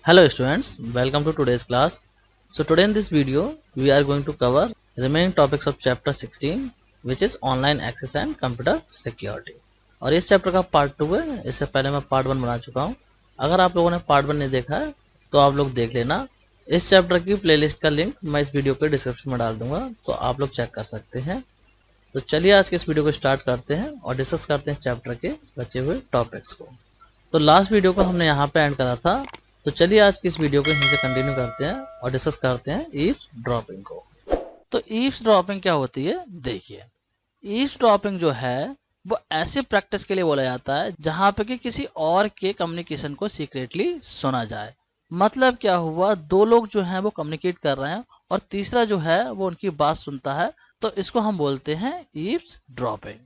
Hello students, welcome to today's class. So today in this video we are going to cover remaining topics of chapter 16 which is online access and computer security. और इस chapter का part 2 है। इससे पहले मैं part 1 बना चुका हूँ। अगर आप लोगों ने पार्ट 1 नहीं देखा है तो आप लोग देख लेना। इस चैप्टर की प्लेलिस्ट का लिंक मैं इस वीडियो के डिस्क्रिप्शन में डाल दूंगा, तो आप लोग चेक कर सकते हैं। तो चलिए आज के इस वीडियो को स्टार्ट करते हैं और डिस्कस करते हैं इस चैप्टर के बचे हुए टॉपिक्स को। तो लास्ट वीडियो को हमने यहाँ पे एंड करा था, तो चलिए आज की इस वीडियो को यहीं से कंटिन्यू करते हैं और डिस्कस करते हैं ईव्सड्रॉपिंग को। तो ईव्सड्रॉपिंग क्या होती है, देखिए। ईव्सड्रॉपिंग जो है वो ऐसे प्रैक्टिस के लिए बोला जाता है जहां पे कि किसी और के कम्युनिकेशन को सीक्रेटली सुना जाए। मतलब क्या हुआ, दो लोग जो हैं वो कम्युनिकेट कर रहे हैं और तीसरा जो है वो उनकी बात सुनता है, तो इसको हम बोलते हैं ईव्सड्रॉपिंग।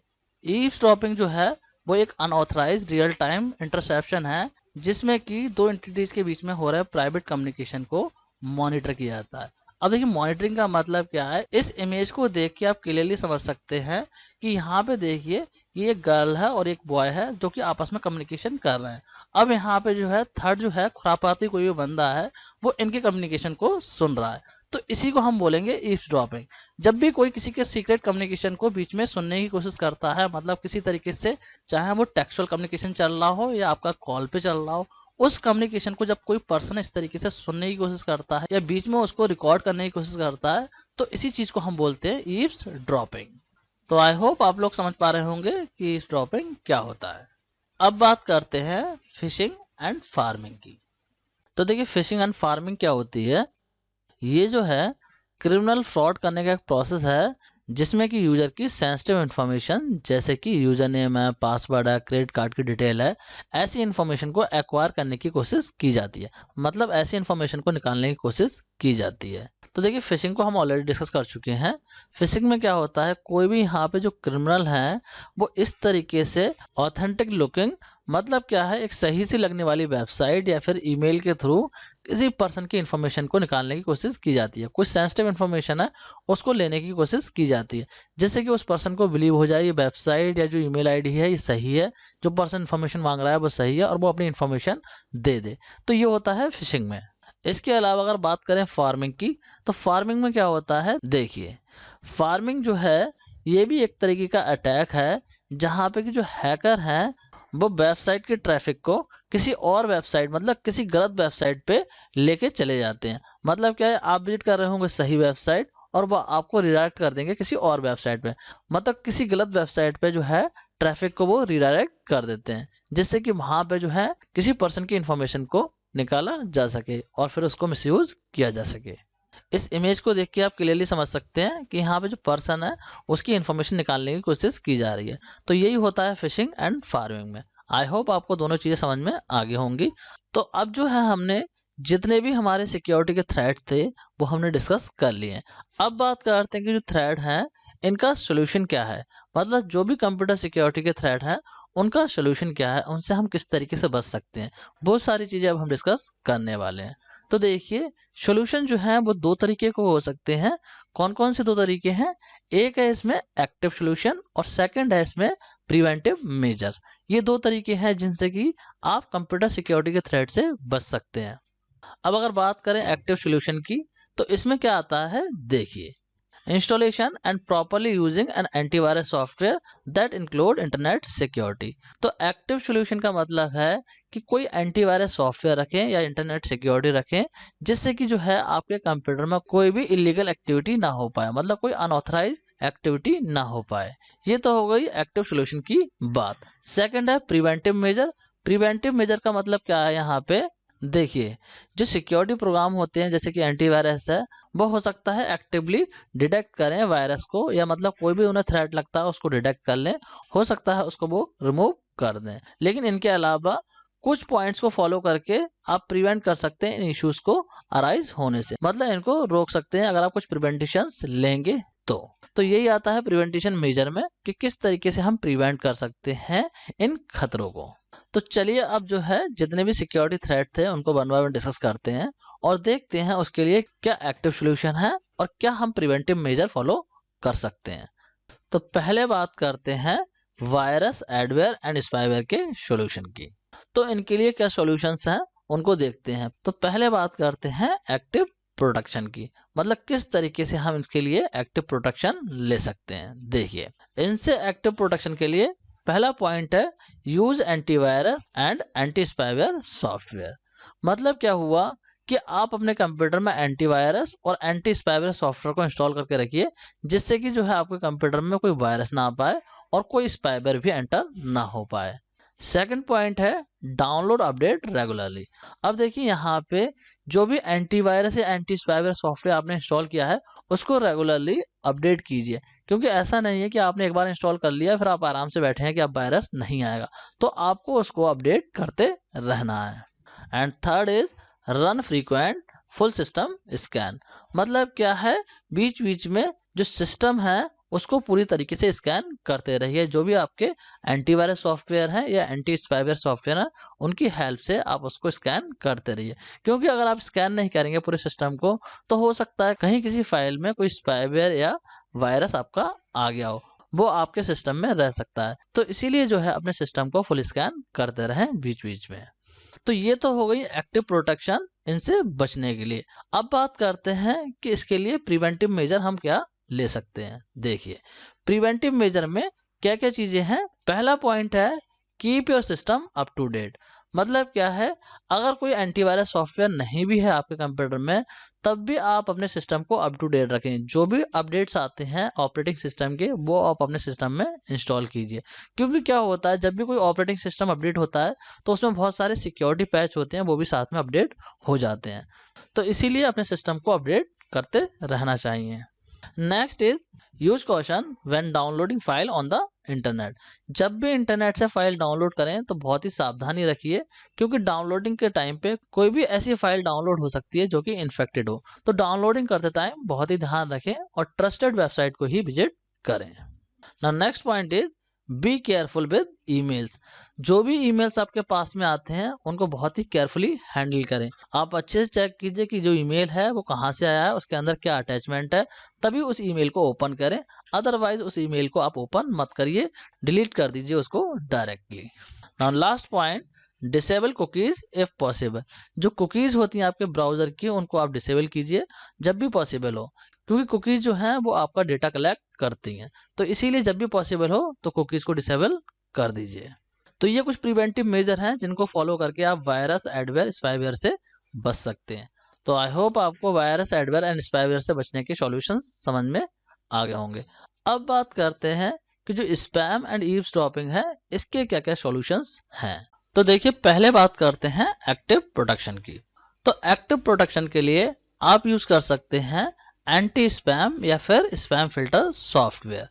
ईव्सड्रॉपिंग जो है वो एक अनऑथराइज्ड रियल टाइम इंटरसेप्शन है जिसमें कि दो एंटिटीज के बीच में हो रहे प्राइवेट कम्युनिकेशन को मॉनिटर किया जाता है। अब देखिए मॉनिटरिंग का मतलब क्या है, इस इमेज को देख के आप क्लियरली समझ सकते हैं कि यहाँ पे देखिए ये एक गर्ल है और एक बॉय है जो कि आपस में कम्युनिकेशन कर रहे हैं। अब यहाँ पे जो है थर्ड जो है खुरापाती कोई भी बंदा है वो इनके कम्युनिकेशन को सुन रहा है, तो इसी को हम बोलेंगे ईव्सड्रॉपिंग। जब भी कोई किसी के सीक्रेट कम्युनिकेशन को बीच में सुनने की कोशिश करता है, मतलब किसी तरीके से, चाहे वो टेक्सुअल कम्युनिकेशन चल रहा हो या आपका कॉल पे चल रहा हो, उस कम्युनिकेशन को जब कोई पर्सन इस तरीके से सुनने की कोशिश करता है या बीच में उसको रिकॉर्ड करने की कोशिश करता है, तो इसी चीज को हम बोलते हैं ईव्सड्रॉपिंग। तो आई होप आप लोग समझ पा रहे होंगे कि ईव्सड्रॉपिंग क्या होता है। अब बात करते हैं फिशिंग एंड फार्मिंग की। तो देखिए फिशिंग एंड फार्मिंग क्या होती है, ये जो है क्रिमिनल फ्रॉड करने का एक प्रोसेस है जिसमें कि यूजर की सेंसिटिव इन्फॉर्मेशन जैसे कि यूजर नेम है, पासवर्ड है, क्रेडिट कार्ड की डिटेल है, ऐसी इन्फॉर्मेशन को एक्वायर करने की कोशिश की जाती है। मतलब ऐसी इन्फॉर्मेशन को निकालने की कोशिश की जाती है। तो देखिए फिशिंग को हम ऑलरेडी डिस्कस कर चुके हैं। फिशिंग में क्या होता है, कोई भी यहाँ पे जो क्रिमिनल है वो इस तरीके से ऑथेंटिक लुकिंग, मतलब क्या है, एक सही सी लगने वाली वेबसाइट या फिर ईमेल के थ्रू किसी पर्सन की इन्फॉर्मेशन को निकालने की कोशिश की जाती है। कुछ सेंसिटिव इन्फॉर्मेशन है उसको लेने की कोशिश की जाती है, जिससे कि उस पर्सन को बिलीव हो जाए ये वेबसाइट या जो ईमेल आईडी है ये सही है, जो पर्सन इन्फॉर्मेशन मांग रहा है वो सही है और वो अपनी इन्फॉर्मेशन दे दे। तो ये होता है फिशिंग में। इसके अलावा अगर बात करें फार्मिंग की, तो फार्मिंग में क्या होता है, देखिए फार्मिंग जो है ये भी एक तरीके का अटैक है जहाँ पे कि जो हैकर हैं वो वेबसाइट के ट्रैफिक को किसी और वेबसाइट, मतलब किसी गलत वेबसाइट पे लेके चले जाते हैं। मतलब क्या है, आप विजिट कर रहे होंगे सही वेबसाइट और वो आपको रिडायरेक्ट कर देंगे किसी और वेबसाइट पे, मतलब किसी गलत वेबसाइट पे जो है ट्रैफिक को वो रिडायरेक्ट कर देते हैं, जिससे कि वहां पे जो है किसी पर्सन की इंफॉर्मेशन को निकाला जा सके और फिर उसको मिसयूज किया जा सके। इस इमेज को देख के आप क्लियरली समझ सकते हैं कि यहाँ पे जो पर्सन है उसकी इन्फॉर्मेशन निकालने की कोशिश की जा रही है। तो यही होता है फिशिंग एंड फार्मिंग में। आई होप आपको दोनों चीजें समझ में आगे होंगी। तो अब जो है हमने जितने भी हमारे सिक्योरिटी के थ्रेट थे वो हमने डिस्कस कर लिए हैं। अब बात करते हैं कि जो थ्रेट हैं इनका सोल्यूशन क्या है, मतलब जो भी कंप्यूटर सिक्योरिटी के थ्रेट हैं उनका सोल्यूशन क्या है, उनसे हम किस तरीके से बच सकते हैं। बहुत सारी चीजें अब हम डिस्कस करने वाले हैं। तो देखिए सॉल्यूशन जो है वो दो तरीके को हो सकते हैं। कौन कौन से दो तरीके हैं, एक है इसमें एक्टिव सॉल्यूशन और सेकंड है इसमें प्रिवेंटिव मेजर्स। ये दो तरीके हैं जिनसे कि आप कंप्यूटर सिक्योरिटी के थ्रेट से बच सकते हैं। अब अगर बात करें एक्टिव सॉल्यूशन की, तो इसमें क्या आता है, देखिए installation and properly using an antivirus software that include internet security. तो एक्टिव सॉल्यूशन का मतलब है कि कोई एंटीवायरस सॉफ्टवेयर रखें या इंटरनेट सिक्योरिटी रखें जिससे कि जो है आपके कंप्यूटर में कोई भी इलीगल एक्टिविटी ना हो पाए, मतलब कोई अनऑथराइज एक्टिविटी ना हो पाए। ये तो हो गई एक्टिव सॉल्यूशन की बात। सेकंड है प्रिवेंटिव मेजर। प्रिवेंटिव मेजर का मतलब क्या है, यहाँ पे देखिए जो सिक्योरिटी प्रोग्राम होते हैं जैसे कि एंटीवायरस है, वो हो सकता है एक्टिवली डिटेक्ट करें वायरस को, या मतलब कोई भी उन्हें थ्रेट लगता है उसको डिटेक्ट कर लें, हो सकता है उसको वो रिमूव कर दें। लेकिन इनके अलावा कुछ पॉइंट्स को फॉलो करके आप प्रिवेंट कर सकते हैं इन इश्यूज को अराइज होने से, मतलब इनको रोक सकते हैं अगर आप कुछ प्रिवेंटिशंस लेंगे तो यही आता है प्रिवेंटिशन मेजर में कि किस तरीके से हम प्रिवेंट कर सकते हैं इन खतरों को। तो चलिए अब जो है जितने भी सिक्योरिटी थ्रेट थे उनको वन बाय वन डिस्कस करते हैं और देखते हैं उसके लिए क्या एक्टिव सॉल्यूशन है और क्या हम प्रिवेंटिव मेजर फॉलो कर सकते हैं। तो पहले बात करते हैं वायरस, एडवेयर एंड स्पाईवेयर के सॉल्यूशन की। तो इनके लिए क्या सॉल्यूशंस हैं उनको देखते हैं। तो पहले बात करते हैं एक्टिव प्रोटेक्शन की, मतलब किस तरीके से हम इसके लिए एक्टिव प्रोटेक्शन ले सकते हैं। देखिए, इनसे एक्टिव प्रोटेक्शन के लिए पहला पॉइंट है use antivirus and anti spyware software. मतलब क्या हुआ कि आप अपने कंप्यूटर में एंटीवायरस और एंटी स्पाईवेयर सॉफ्टवेयर को इंस्टॉल करके रखिए, जिससे कि जो है आपके कंप्यूटर में कोई वायरस ना आ पाए और कोई स्पाईवेयर भी एंटर ना हो पाए। सेकंड पॉइंट है डाउनलोड अपडेट रेगुलरली। अब देखिए, यहाँ पे जो भी एंटीवायरस या एंटी स्पाईवेयर सॉफ्टवेयर आपने इंस्टॉल किया है उसको रेगुलरली अपडेट कीजिए, क्योंकि ऐसा नहीं है कि आपने एक बार इंस्टॉल कर लिया फिर आप आराम से बैठे हैं कि अब वायरस नहीं आएगा, तो आपको उसको अपडेट करते रहना है। And third is run frequent full system scan. मतलब क्या है, बीच बीच में जो सिस्टम है उसको पूरी तरीके से स्कैन करते रहिए। जो भी आपके एंटीवायरस सॉफ्टवेयर है या एंटी स्पाईवेयर सॉफ्टवेयर है उनकी हेल्प से आप उसको स्कैन करते रहिए, क्योंकि अगर आप स्कैन नहीं करेंगे पूरे सिस्टम को तो हो सकता है कहीं किसी फाइल में कोई स्पाईवेयर या वायरस आपका आ गया हो, वो आपके सिस्टम में रह सकता है। तो इसीलिए जो है अपने सिस्टम को फुल स्कैन करते रहें बीच बीच में। तो ये तो हो गई एक्टिव प्रोटेक्शन इनसे बचने के लिए। अब बात करते हैं कि इसके लिए प्रिवेंटिव मेजर हम क्या ले सकते हैं। देखिए, प्रिवेंटिव मेजर में क्या क्या चीजें हैं। पहला पॉइंट है keep your system up to date. मतलब क्या है, अगर कोई एंटीवायरस सॉफ्टवेयर नहीं भी है आपके कंप्यूटर में तब भी आप अपने सिस्टम को अप टू डेट रखें। जो भी अपडेट्स आते हैं ऑपरेटिंग सिस्टम के वो आप अपने सिस्टम में इंस्टॉल कीजिए, क्योंकि क्या होता है जब भी कोई ऑपरेटिंग सिस्टम अपडेट होता है तो उसमें बहुत सारे सिक्योरिटी पैच होते हैं, वो भी साथ में अपडेट हो जाते हैं। तो इसीलिए अपने सिस्टम को अपडेट करते रहना चाहिए। Next is use caution when downloading file on the internet. जब भी इंटरनेट से फाइल डाउनलोड करें तो बहुत ही सावधानी रखिए, क्योंकि डाउनलोडिंग के टाइम पे कोई भी ऐसी फाइल डाउनलोड हो सकती है जो कि इन्फेक्टेड हो। तो डाउनलोडिंग करते टाइम बहुत ही ध्यान रखें और ट्रस्टेड वेबसाइट को ही विजिट करें। Now next point is be careful with emails. जो भी ईमेल्स आपके पास में आते हैं उनको बहुत ही केयरफुली हैंडल करें। आप अच्छे से चेक कीजिए कि जो ईमेल है वो कहाँ से आया है, उसके अंदर क्या अटैचमेंट है, तभी उस ईमेल को ओपन करें। अदरवाइज उस ईमेल को आप ओपन मत करिए, डिलीट कर दीजिए उसको directly. Now last point, disable cookies if possible. जो कुकीज होती हैं आपके ब्राउजर की उनको आप डिसेबल कीजिए जब भी पॉसिबल हो, क्योंकि कुकीज जो हैं वो आपका डेटा कलेक्ट करती हैं। तो इसीलिए जब भी पॉसिबल हो तो कुकीज को डिसेबल कर दीजिए। तो ये कुछ प्रिवेंटिव मेजर हैं जिनको फॉलो करके आप वायरस, एडवेयर, स्पाईवेयर से बच सकते हैं। तो आई होप आपको वायरस, एडवेयर एंड स्पाईवेयर से बचने के सॉल्यूशंस समझ में आ गए होंगे। अब बात करते हैं कि जो स्पैम एंड ईव्सड्रॉपिंग है इसके क्या क्या सॉल्यूशंस हैं। तो देखिए, पहले बात करते हैं एक्टिव प्रोटेक्शन की। तो एक्टिव प्रोटेक्शन के लिए आप यूज कर सकते हैं एंटी स्पैम या फिर स्पैम फिल्टर सॉफ्टवेयर।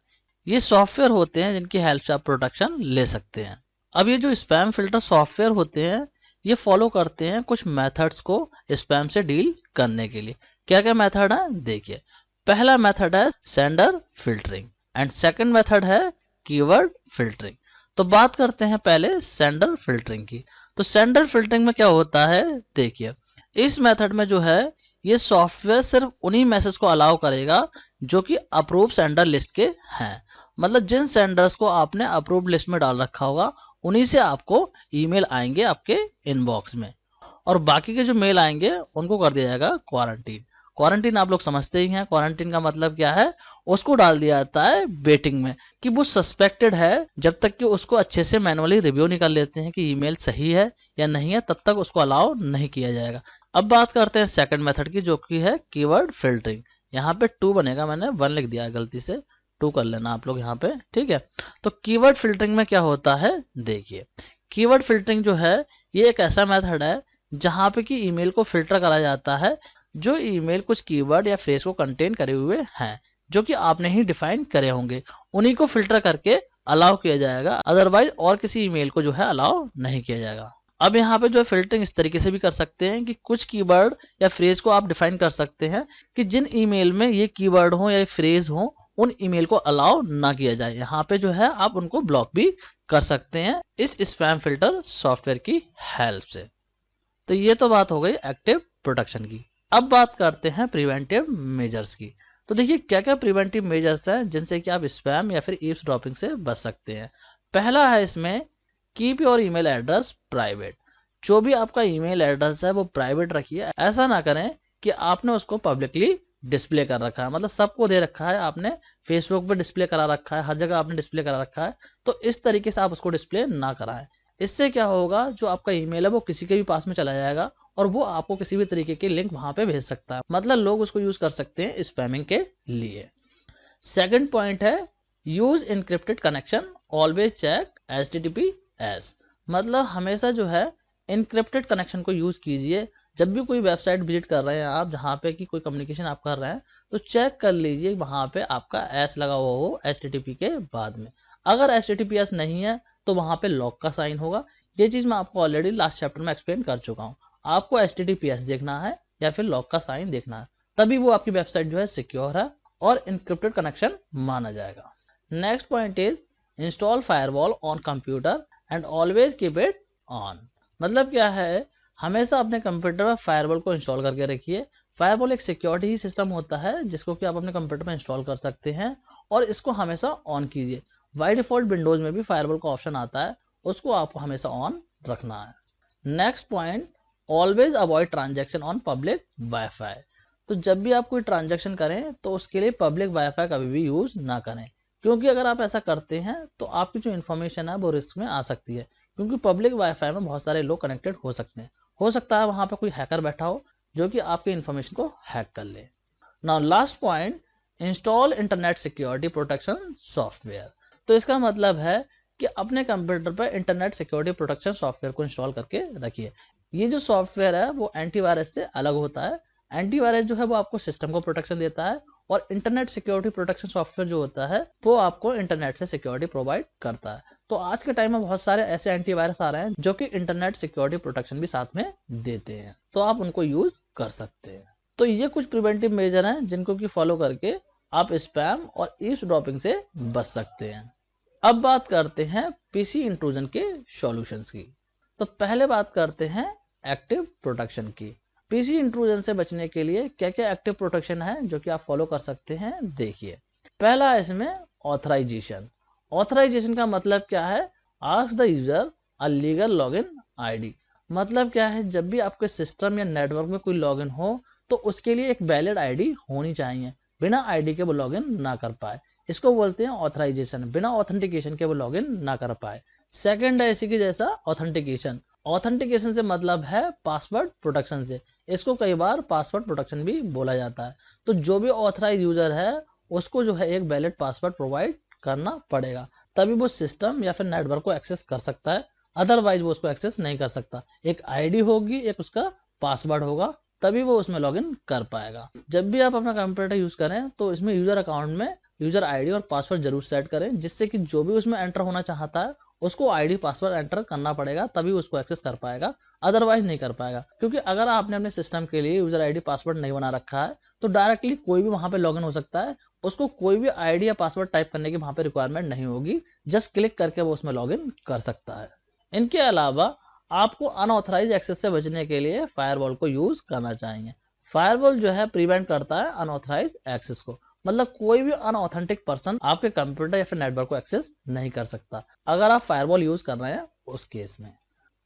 ये सॉफ्टवेयर होते हैं जिनकी हेल्प से आप प्रोटेक्शन ले सकते हैं। अब ये जो स्पैम फिल्टर सॉफ्टवेयर होते हैं ये फॉलो करते हैं कुछ मेथड्स को स्पैम से डील करने के लिए। क्या क्या मेथड है देखिए। पहला मेथड है sender filtering and second method है कीवर्ड फिल्टरिंग। तो बात करते हैं पहले सेंडर फिल्टरिंग की। तो सेंडर फिल्टरिंग में क्या होता है देखिए, इस मेथड में जो है ये सॉफ्टवेयर सिर्फ उन्हीं मैसेज को अलाउ करेगा जो कि अप्रूव सेंडर लिस्ट के हैं। मतलब जिन सेंडर्स को आपने अप्रूव लिस्ट में डाल रखा होगा उन्हीं से आपको ईमेल आएंगे आपके इनबॉक्स में, और बाकी के जो मेल आएंगे उनको कर दिया जाएगा क्वारंटीन। क्वारंटीन आप लोग समझते ही हैं, क्वारंटीन का मतलब क्या है, उसको डाल दिया जाता है वेटिंग में कि वो सस्पेक्टेड है। जब तक कि उसको अच्छे से मैनुअली रिव्यू निकाल लेते हैं कि ईमेल सही है या नहीं है तब तक उसको अलाउ नहीं किया जाएगा। अब बात करते हैं सेकंड मेथड की जो कि है कीवर्ड फिल्टरिंग। यहाँ पे 2 बनेगा, मैंने 1 लिख दिया है गलती से, 2 कर लेना आप लोग यहाँ पे, ठीक है। तो कीवर्ड फिल्टरिंग में क्या होता है देखिए, कीवर्ड फिल्टरिंग जो है ये एक ऐसा मेथड है जहाँ पे कि ईमेल को फिल्टर करा जाता है जो ईमेल कुछ कीवर्ड या फ्रेज को कंटेन करे हुए हैं जो कि आपने ही डिफाइन करे होंगे, उन्हीं को फिल्टर करके अलाउ किया जाएगा। अदरवाइज और किसी ईमेल को जो है अलाउ नहीं किया जाएगा। अब यहाँ पे जो है फिल्टरिंग इस तरीके से भी कर सकते हैं कि कुछ कीवर्ड या फ्रेज को आप डिफाइन कर सकते हैं कि जिन ईमेल में ये कीवर्ड हो या फ्रेज हो उन ईमेल को अलाउ ना किया जाए। यहाँ पे जो है आप उनको ब्लॉक भी कर सकते हैं इस स्पैम फिल्टर सॉफ्टवेयर की हेल्प से। तो ये तो बात हो गई एक्टिव प्रोटेक्शन की। अब बात करते हैं प्रिवेंटिव मेजर्स की। तो देखिए क्या क्या प्रिवेंटिव मेजर्स हैं जिनसे कि आप स्पैम या फिर ईव्सड्रॉपिंग से बच सकते हैं। पहला है इसमें keep your email address private. जो भी आपका ईमेल एड्रेस है वो प्राइवेट रखिए। ऐसा ना करें कि आपने उसको पब्लिकली डिस्प्ले कर रखा है, मतलब सबको दे रखा है, आपने फेसबुक पे डिस्प्ले करा रखा है, हर जगह आपने डिस्प्ले करा रखा है। तो इस तरीके से आप उसको डिस्प्ले ना कराएं। इससे क्या होगा, जो आपका ईमेल है वो किसी के भी पास में चला जाएगा और वो आपको किसी भी तरीके के लिंक वहां पे भेज सकता है, मतलब लोग उसको यूज कर सकते हैं स्पैमिंग के लिए। सेकंड पॉइंट है use encrypted connection, always check HTTPS। मतलब हमेशा जो है इनक्रिप्टेड कनेक्शन को यूज कीजिए। जब भी कोई वेबसाइट विजिट कर रहे हैं आप, जहाँ पे कि कोई कम्युनिकेशन आप कर रहे हैं, तो चेक कर लीजिए वहां पे आपका S लगा हुआ हो HTTP के बाद में। अगर HTTPS नहीं है तो वहां पे लॉक का साइन होगा। ये चीज मैं आपको ऑलरेडी लास्ट चैप्टर में एक्सप्लेन कर चुका हूँ। आपको HTTPS देखना है या फिर लॉक का साइन देखना है, तभी वो आपकी वेबसाइट जो है सिक्योर है और इनक्रिप्टेड कनेक्शन माना जाएगा। Next point is install firewall on computer and always keep it on. मतलब क्या है, हमेशा अपने कंप्यूटर पर फायरवॉल को इंस्टॉल करके रखिए। फायरवॉल एक सिक्योरिटी सिस्टम होता है जिसको कि आप अपने कंप्यूटर पर इंस्टॉल कर सकते हैं और इसको हमेशा ऑन कीजिए। बाय डिफॉल्ट विंडोज में भी फायरवॉल का ऑप्शन आता है, उसको आपको हमेशा ऑन रखना है। Next point, always avoid transaction on public wifi. तो जब भी आप कोई ट्रांजैक्शन करें तो उसके लिए पब्लिक वाईफाई कभी भी यूज ना करें, क्योंकि अगर आप ऐसा करते हैं तो आपकी जो इन्फॉर्मेशन है वो रिस्क में आ सकती है, क्योंकि पब्लिक वाईफाई में बहुत सारे लोग कनेक्टेड हो सकते हैं। हो सकता है वहां पर कोई हैकर बैठा हो जो कि आपके इन्फॉर्मेशन को हैक कर ले। Now last point, install internet security protection software. तो इसका मतलब है कि अपने कंप्यूटर पर इंटरनेट सिक्योरिटी प्रोटेक्शन सॉफ्टवेयर को इंस्टॉल करके रखिए। ये जो सॉफ्टवेयर है वो एंटीवायरस से अलग होता है। एंटीवायरस जो है वो आपको सिस्टम को प्रोटेक्शन देता है और इंटरनेट सिक्योरिटी प्रोटेक्शन सॉफ्टवेयर जो होता है वो आपको इंटरनेट से सिक्योरिटी प्रोवाइड करता है। तो आज के टाइम में बहुत सारे ऐसे एंटीवायरस आ रहे हैं जो कि इंटरनेट सिक्योरिटी प्रोटेक्शन भी साथ में देते हैं, तो आप उनको यूज कर सकते हैं। तो ये कुछ प्रिवेंटिव मेजर हैं जिनको कि फॉलो करके आप स्पैम और ईव्सड्रॉपिंग से बच सकते हैं। अब बात करते हैं पीसी इंट्रूजन के सॉल्यूशंस की। तो पहले बात करते हैं एक्टिव प्रोटेक्शन की। पीसी इंट्रूजन से बचने के लिए क्या क्या एक्टिव प्रोटेक्शन है जो कि आप फॉलो कर सकते हैं, देखिए। पहला है इसमें ऑथराइजेशन। ऑथराइजेशन का मतलब क्या है, ask the user a legal login ID. मतलब क्या है, जब भी आपके सिस्टम या नेटवर्क में कोई लॉगिन हो तो उसके लिए एक वैलिड आईडी होनी चाहिए, बिना आईडी के वो लॉगिन ना कर पाए। इसको बोलते हैं ऑथराइजेशन, बिना ऑथेंटिकेशन के वो लॉगिन ना कर पाए। सेकंड है इसी के जैसा ऑथेंटिकेशन। ऑथेंटिकेशन से मतलब है पासवर्ड प्रोटेक्शन से। इसको कई बार पासवर्ड प्रोटेक्शन भी बोला जाता है। तो जो भी ऑथराइज यूजर है उसको जो है एक वैलिड पासवर्ड प्रोवाइड करना पड़ेगा, तभी वो सिस्टम या फिर नेटवर्क को एक्सेस कर सकता है, अदरवाइज वो उसको एक्सेस नहीं कर सकता। एक आईडी होगी, एक उसका पासवर्ड होगा, तभी वो उसमें लॉगिन कर पाएगा। जब भी आप अपना कंप्यूटर यूज करें तो इसमें यूजर अकाउंट में यूजर आईडी और पासवर्ड जरूर सेट करें, जिससे कि जो भी उसमें एंटर होना चाहता है उसको आईडी पासवर्ड एंटर करना पड़ेगा, तभी उसको एक्सेस कर पाएगा, अदरवाइज नहीं कर पाएगा। क्योंकि अगर आपने अपने सिस्टम के लिए यूजर आईडी पासवर्ड नहीं बना रखा है तो डायरेक्टली कोई भी वहां पे लॉगिन हो सकता है, उसको कोई भी आईडी या पासवर्ड टाइप करने की वहां पे रिक्वायरमेंट नहीं होगी, जस्ट क्लिक करके वो उसमें लॉगिन कर सकता है। इनके अलावा आपको अनऑथराइज एक्सेस से बचने के लिए फायरवॉल को यूज करना चाहिए। फायरवॉल जो है प्रिवेंट करता है अनऑथराइज एक्सेस को, मतलब कोई भी अनऑथेंटिक पर्सन आपके कंप्यूटर या फिर नेटवर्क को एक्सेस नहीं कर सकता अगर आप फायरवॉल यूज कर रहे हैं उस केस में।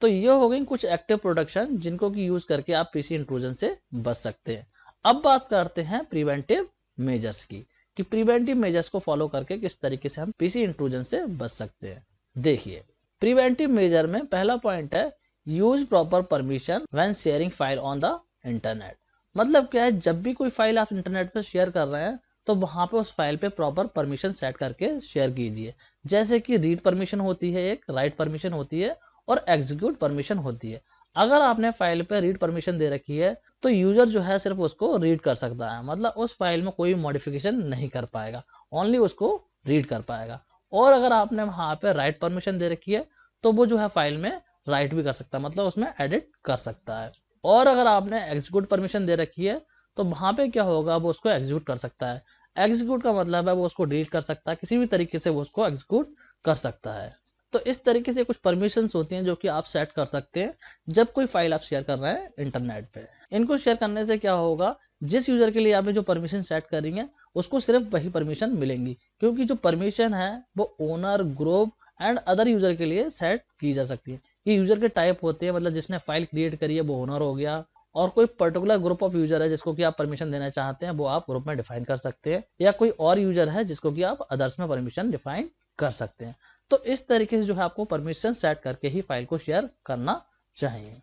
तो ये हो गई कुछ एक्टिव प्रोटेक्शन जिनको कि यूज करके आप पीसी इंट्रूजन से बच सकते हैं। अब बात करते हैं प्रिवेंटिव मेजर्स की, कि प्रिवेंटिव मेजर्स को फॉलो करके किस तरीके से हम पीसी इंट्रूजन से बच सकते हैं। देखिए, प्रिवेंटिव मेजर में पहला पॉइंट है use proper permission when sharing file on the internet. मतलब क्या है, जब भी कोई फाइल आप इंटरनेट पर शेयर कर रहे हैं तो वहां पे उस फाइल पे प्रॉपर परमिशन सेट करके शेयर कीजिए। जैसे कि रीड परमिशन होती है, एक राइट परमिशन होती है और एग्जीक्यूट परमिशन होती है। अगर आपने फाइल पे रीड परमिशन दे रखी है तो यूजर जो है सिर्फ उसको रीड कर सकता है, मतलब उस फाइल में कोई मॉडिफिकेशन नहीं कर पाएगा, ओनली उसको रीड कर पाएगा। और अगर आपने वहां पे राइट परमिशन दे रखी है तो वो जो है फाइल में राइट भी कर सकता है, मतलब उसमें एडिट कर सकता है। और अगर आपने एग्जीक्यूट परमिशन दे रखी है तो वहां पे क्या होगा, वो उसको एग्जीक्यूट कर सकता है। एग्जीक्यूट का मतलब है वो उसको डिलीट कर सकता है, किसी भी तरीके से वो उसको एग्जीक्यूट कर सकता है। तो इस तरीके से कुछ परमिशंस होती हैं जो कि आप सेट कर सकते हैं जब कोई फाइल आप शेयर कर रहे हैं इंटरनेट पे। इनको शेयर करने से क्या होगा, जिस यूजर के लिए आपने जो परमिशन सेट करी है उसको सिर्फ वही परमिशन मिलेंगी, क्योंकि जो परमिशन है वो owner, group and other user के लिए सेट की जा सकती है। कि यूजर के टाइप होते हैं, मतलब जिसने फाइल क्रिएट करी है वो ओनर हो गया, और कोई पर्टिकुलर ग्रुप ऑफ यूजर है जिसको कि आप परमिशन देना चाहते हैं वो आप ग्रुप में डिफाइन कर सकते हैं, या कोई और यूजर है जिसको कि आप अदर्स में परमिशन डिफाइन कर सकते हैं। तो इस तरीके से जो है आपको परमिशन सेट करके ही फाइल को शेयर करना चाहिए।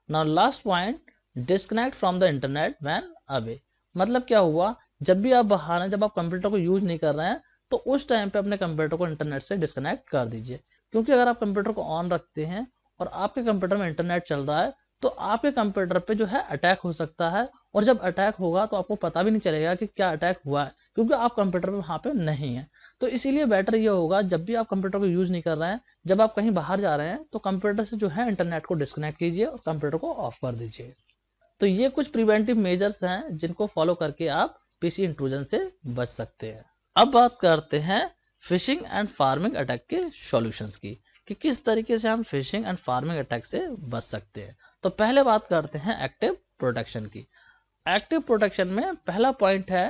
Now last point, disconnect from the internet when away. मतलब क्या हुआ, जब भी आप बाहर हैं, जब आप कंप्यूटर को यूज नहीं कर रहे हैं, तो उस टाइम पे अपने कंप्यूटर को इंटरनेट से डिस्कनेक्ट कर दीजिए। क्योंकि अगर आप कंप्यूटर को ऑन रखते हैं और आपके कंप्यूटर में इंटरनेट चल रहा है, तो आपके कंप्यूटर पे जो है अटैक हो सकता है, और जब अटैक होगा तो आपको पता भी नहीं चलेगा कि क्या अटैक हुआ है, क्योंकि आप कंप्यूटर पे वहां पे नहीं है। तो इसीलिए बेटर ये होगा, जब भी आप कंप्यूटर को यूज नहीं कर रहे हैं, जब आप कहीं बाहर जा रहे हैं, तो कंप्यूटर से जो है इंटरनेट को डिस्कनेक्ट कीजिए और कंप्यूटर को ऑफ कर दीजिए। तो ये कुछ प्रिवेंटिव मेजर्स हैं जिनको फॉलो करके आप पीसी इंट्रूजन से बच सकते हैं। अब बात करते हैं फिशिंग एंड फार्मिंग अटैक के सॉल्यूशंस की, कि किस तरीके से हम फिशिंग एंड फार्मिंग अटैक से बच सकते हैं। तो पहले बात करते हैं एक्टिव प्रोटेक्शन की। एक्टिव प्रोटेक्शन में पहला पॉइंट है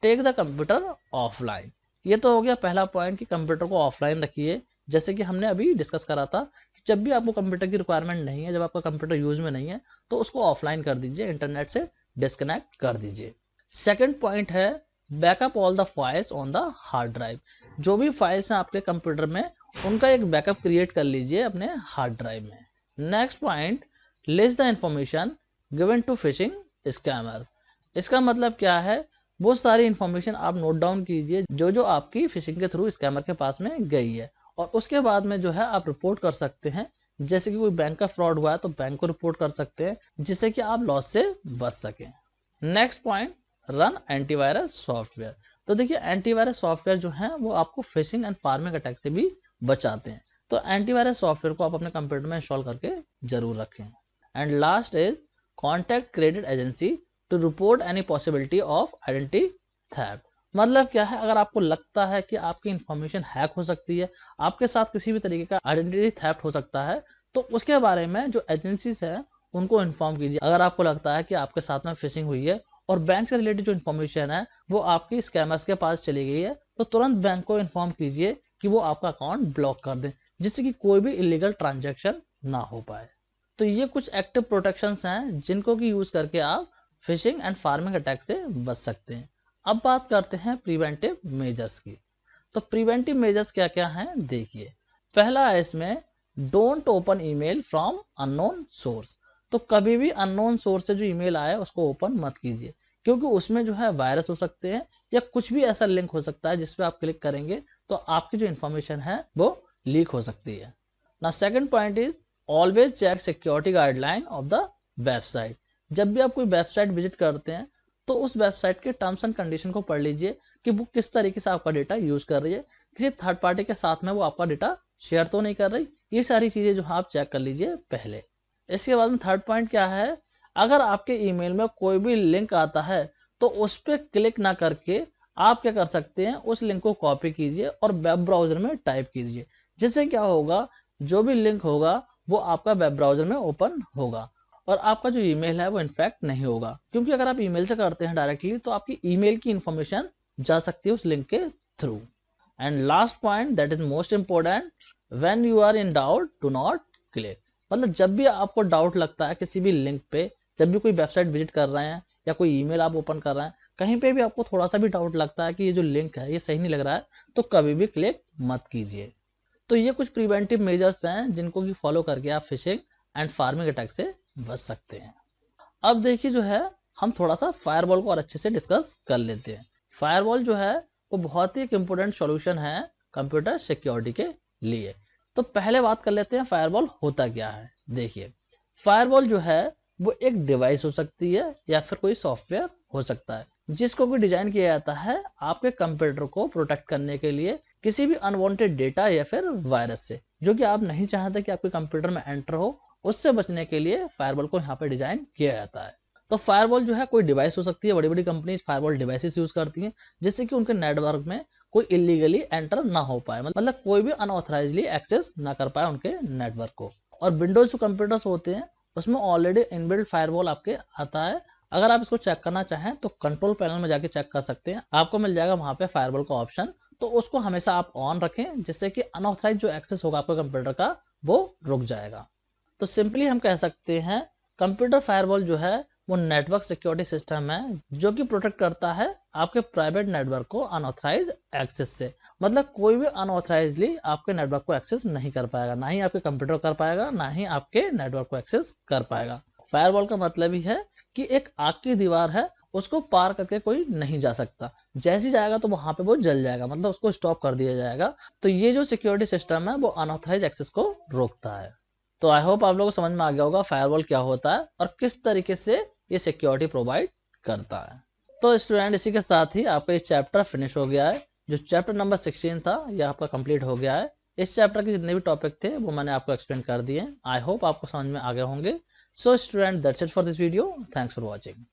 टेक द कंप्यूटर ऑफलाइन। ये तो हो गया पहला पॉइंट कि कंप्यूटर को ऑफलाइन रखिए। जैसे कि हमने अभी डिस्कस करा था कि जब भी आपको कंप्यूटर की रिक्वायरमेंट नहीं है, जब आपका कंप्यूटर यूज में नहीं है, तो उसको ऑफलाइन कर दीजिए, इंटरनेट से डिस्कनेक्ट कर दीजिए। सेकेंड पॉइंट है backup all the files on the hard drive. जो भी फाइल्स हैं आपके कंप्यूटर में, उनका एक बैकअप क्रिएट कर लीजिए अपने हार्ड ड्राइव में। Next point, list the information given to phishing scammers. इसका मतलब क्या है, वो सारी इंफॉर्मेशन आप नोट डाउन कीजिए जो आपकी फिशिंग के थ्रू स्कैमर के पास में गई है, और उसके बाद में जो है आप रिपोर्ट कर सकते हैं। जैसे कि कोई बैंक का फ्रॉड हुआ है तो बैंक को रिपोर्ट कर सकते हैं, जिससे कि आप लॉस से बच सकें। Next point, run antivirus software. तो देखिए एंटीवायरस सॉफ्टवेयर जो है वो आपको फिशिंग एंड फार्मिंग अटैक से भी बचाते हैं। तो एंटीवायरस सॉफ्टवेयर को आप अपने कंप्यूटर में इंस्टॉल करके जरूर रखें। And last is contact credit agency to report any possibility of identity theft. मतलब क्या है, अगर आपको लगता है कि आपकी इंफॉर्मेशन हैक हो सकती है, आपके साथ किसी भी तरीके का आइडेंटिटी थेफ्ट हो सकता है, तो उसके बारे में जो एजेंसीज हैं उनको इन्फॉर्म कीजिए। अगर आपको लगता है कि आपके साथ में फिशिंग हुई है और बैंक से रिलेटेड जो इन्फॉर्मेशन है वो आपकी स्कैमर्स के पास चली गई है, तो तुरंत बैंक को इन्फॉर्म कीजिए कि वो आपका अकाउंट ब्लॉक कर दें, जिससे कि कोई भी इलीगल ट्रांजैक्शन ना हो पाए। तो ये कुछ एक्टिव प्रोटेक्शंस हैं जिनको कि यूज करके आप फिशिंग एंड फार्मिंग अटैक से बच सकते हैं। अब बात करते हैं प्रिवेंटिव मेजर्स की। तो प्रिवेंटिव मेजर्स क्या क्या हैं देखिए। पहला है इसमें don't open email from unknown source. तो कभी भी अननोन सोर्स से जो ईमेल आया उसको ओपन मत कीजिए, क्योंकि उसमें जो है वायरस हो सकते हैं या कुछ भी ऐसा लिंक हो सकता है जिस पे आप क्लिक करेंगे तो आपकी जो इन्फॉर्मेशन है वो लीक हो सकती है। ना second point is always check security guideline of the website. जब भी आप कोई वेबसाइट विजिट करते हैं तो उस वेबसाइट के टर्म्स एंड कंडीशन को पढ़ लीजिए कि वो किस तरीके से आपका डेटा यूज कर रही है, किसी थर्ड पार्टी के साथ में वो आपका डेटा शेयर तो नहीं कर रही। ये सारी चीजें जो है आप चेक कर लीजिए पहले। इसके बाद में थर्ड पॉइंट क्या है, अगर आपके ईमेल में कोई भी लिंक आता है तो उस पर क्लिक ना करके आप क्या कर सकते हैं, उस लिंक को कॉपी कीजिए और वेब ब्राउजर में टाइप कीजिए। जिससे क्या होगा, जो भी लिंक होगा वो आपका वेब ब्राउजर में ओपन होगा और आपका जो ईमेल है वो इन्फेक्ट नहीं होगा। क्योंकि अगर आप ईमेल से करते हैं डायरेक्टली तो आपकी ईमेल की इंफॉर्मेशन जा सकती है उस लिंक के थ्रू। And last point that is most important, when you are in doubt do not click. मतलब जब भी आपको डाउट लगता है किसी भी लिंक पे, जब भी कोई वेबसाइट विजिट कर रहे हैं या कोई ईमेल आप ओपन कर रहे हैं, कहीं पे भी आपको थोड़ा सा भी डाउट लगता है कि ये जो लिंक है ये सही नहीं लग रहा है, तो कभी भी क्लिक मत कीजिए। तो ये कुछ प्रिवेंटिव मेजर्स हैं जिनको कि फॉलो करके आप फिशिंग एंड फार्मिंग अटैक से बच सकते हैं। अब देखिए जो है हम थोड़ा सा फायरवॉल को और अच्छे से डिस्कस कर लेते हैं। फायरवॉल जो है वो बहुत ही एक इम्पोर्टेंट सॉल्यूशन है कंप्यूटर सिक्योरिटी के लिए। तो पहले बात कर लेते हैं फायरवॉल होता क्या है। देखिए फायरवॉल जो है वो एक डिवाइस हो सकती है या फिर कोई सॉफ्टवेयर हो सकता है जिसको भी डिजाइन किया जाता है आपके कंप्यूटर को प्रोटेक्ट करने के लिए किसी भी अनवांटेड डेटा या फिर वायरस से, जो कि आप नहीं चाहते कि आपके कंप्यूटर में एंटर हो, उससे बचने के लिए फायरवॉल को यहाँ पे डिजाइन किया जाता है। तो फायरवॉल जो है कोई डिवाइस हो सकती है, बड़ी बड़ी कंपनी फायरवॉल डिवाइसेस यूज करती हैं जिससे कि उनके नेटवर्क में कोई इलीगली एंटर ना हो पाए, मतलब कोई भी अनऑथराइजली एक्सेस ना कर पाए उनके नेटवर्क को। और विंडोज जो कंप्यूटर्स होते हैं उसमें ऑलरेडी इनबिल्ट फायरवॉल आपके आता है। अगर आप इसको चेक करना चाहें तो कंट्रोल पैनल में जाके चेक कर सकते हैं, आपको मिल जाएगा वहां पे फायरवॉल का ऑप्शन। तो उसको हमेशा आप ऑन रखें जिससे कि अनऑथराइज जो एक्सेस होगा आपके कंप्यूटर का वो रुक जाएगा। तो सिंपली हम कह सकते हैं कंप्यूटर फायरवॉल जो है वो नेटवर्क सिक्योरिटी सिस्टम है जो कि प्रोटेक्ट करता है आपके प्राइवेट नेटवर्क को अनऑथराइज एक्सेस से। मतलब कोई भी अनऑथराइजली आपके नेटवर्क को एक्सेस नहीं कर पाएगा, ना ही आपके कंप्यूटर कर पाएगा, ना ही आपके नेटवर्क को एक्सेस कर पाएगा। फायरवॉल का मतलब ही है कि एक आग की दीवार है, उसको पार करके कोई नहीं जा सकता, जैसे ही जाएगा तो वहां पे वो जल जाएगा, मतलब उसको स्टॉप कर दिया जाएगा। तो ये जो सिक्योरिटी सिस्टम है वो अनऑथराइज एक्सेस को रोकता है। तो आई होप आप लोगों को समझ में आ गया होगा फायरवॉल क्या होता है और किस तरीके से ये सिक्योरिटी प्रोवाइड करता है। तो स्टूडेंट इसी के साथ ही आपका ये चैप्टर फिनिश हो गया है। जो चैप्टर नंबर 16 था यह आपका कंप्लीट हो गया है। इस चैप्टर के जितने भी टॉपिक थे वो मैंने आपको एक्सप्लेन कर दिए। आई होप आपको समझ में आ गए होंगे। So student that's it for this video. Thanks for watching.